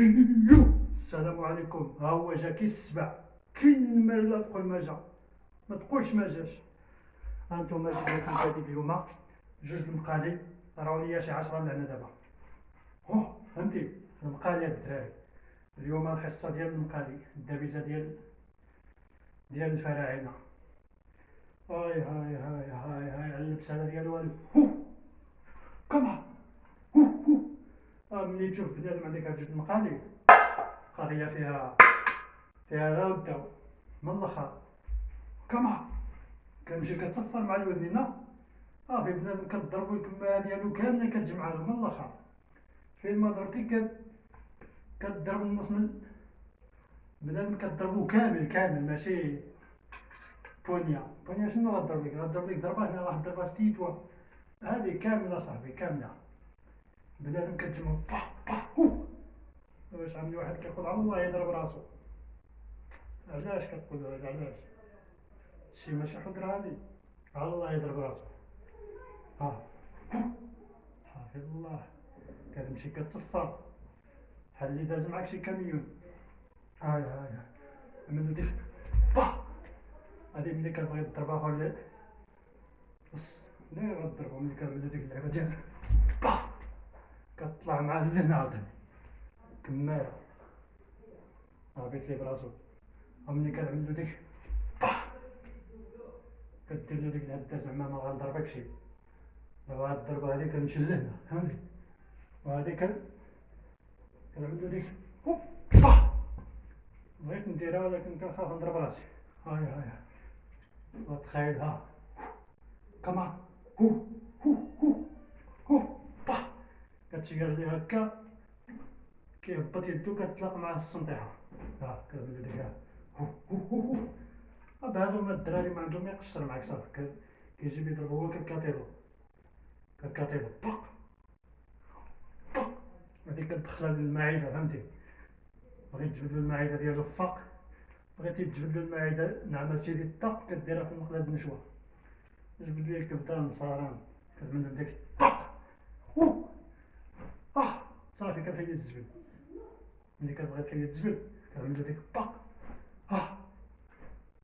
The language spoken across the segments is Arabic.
السلام عليكم. ها هو جا كي السبع، كي لا تقول ما جا، ما تقولش ما جاش. هانتوما جبت لكم هذه اليوم جوج المقالي، راهو ليا شي 10 لهنا دابا. فهمتي المقالي هاد الدراري. اليوم الحصه ديال المقالي، الدبيزه ديال الفراعنه. هاي هاي هاي هاي هاي على اللبسانه ديال والو. كما هو ملي تشوف بنادم عندك هاد جوج المقالي، قضيه فيها غاودة من الاخر. كما كنمشي كتصفر مع الودينه، صافي بنادم كضربو الكمامه ديالو كامله كتجمع له من الاخر. فين ما ضربتي كتضرب النص من بنادم، كضربو كامل ماشي بونيا. شنو غضرب لك؟ غضرب لك ضربه هنا، واحد ضربه ستيتوا، هذه كامله صاحبي كامله. بنادم كتجمعو واش عندي واحد كيقول على الله يضرب راسو. علاش كتقول هذا؟ علاش؟ شي ماشي حضره هادي، على الله يضرب راسو. حافظ الله. كتمشي كتصفر بحال اللي داز معاك شي كاميون. هاي عملو ديك هادي ملي كتبغي تضرب اخر لا غضربو. ملي كنعملو ديك اللعبه ديال كطلع مع اللهنا عاوتاني كماله بيت ليه براسو. ملي كنعملو ديك كدير له ديك الهده زعما ما غنضربكش. دابا هاد الضربه هادي كنمشي لهنا، فهمتي؟ وهادي كنعملو ديك بغيت نديرها ولكن كنخاف نضرب راسي. هاي وتخيل كمان هو هو هو هو كتشير ليه هكا، كيهبط يدو كتلاق مع السنطيحه. كنعملو ديك هو هادو هما الدراري ما عندهم ما يقشر معاك صافي. كيجي بيضرب هو كتكاتيلو هادي كتدخلها للمعده، فهمتي؟ بغيت تجبد له المعده ديالو فاق، بغيتي تجبد له المعده نعم سيدي الطاق، كديرها في المقلاه بنشوه. جبد ليه الكبده المصاران، كتعمل له ديك صافي كتحيد الزبل. ملي كتبغي تحيد الزبل كتعمل له ديك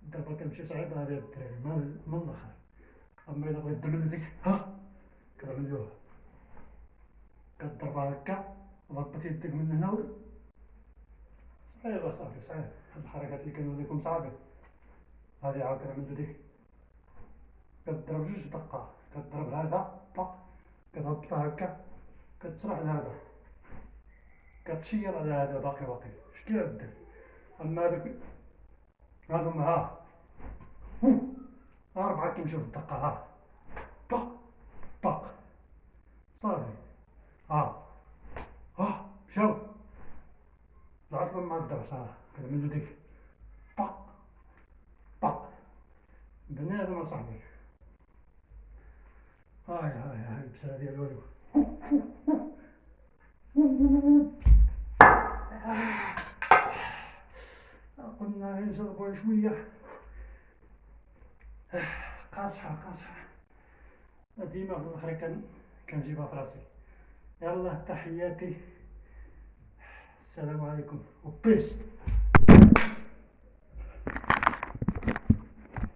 دابا كنمشي صعيبه هادي الدراري من الاخر. اما الا بغيت تعمل له ديك كتعمل له كضربها هكا، ضربت يدك من هنا صعيبه صافي صعيب. هاد الحركات اللي كنقول لكم صعيبه. هادي عاود كنعمل له ديك كضرب جوج دقات، كضرب هذا كتهبطها هكا، كتسرح لهذا، كتشير على هذا باقي اش كدير. اما هادو هما أربعة كيمشيو في الدقة. طق صافي. مشاو طلعت لهم مع الدرس. كنعملو ديك طق بنادم أصاحبي. هاي البسالة ديال الوالو. قلنا نجربوها شوية. قاصحة ديما في الآخر كنجيبها في راسي. يلا تحياتي، السلام عليكم وبيس.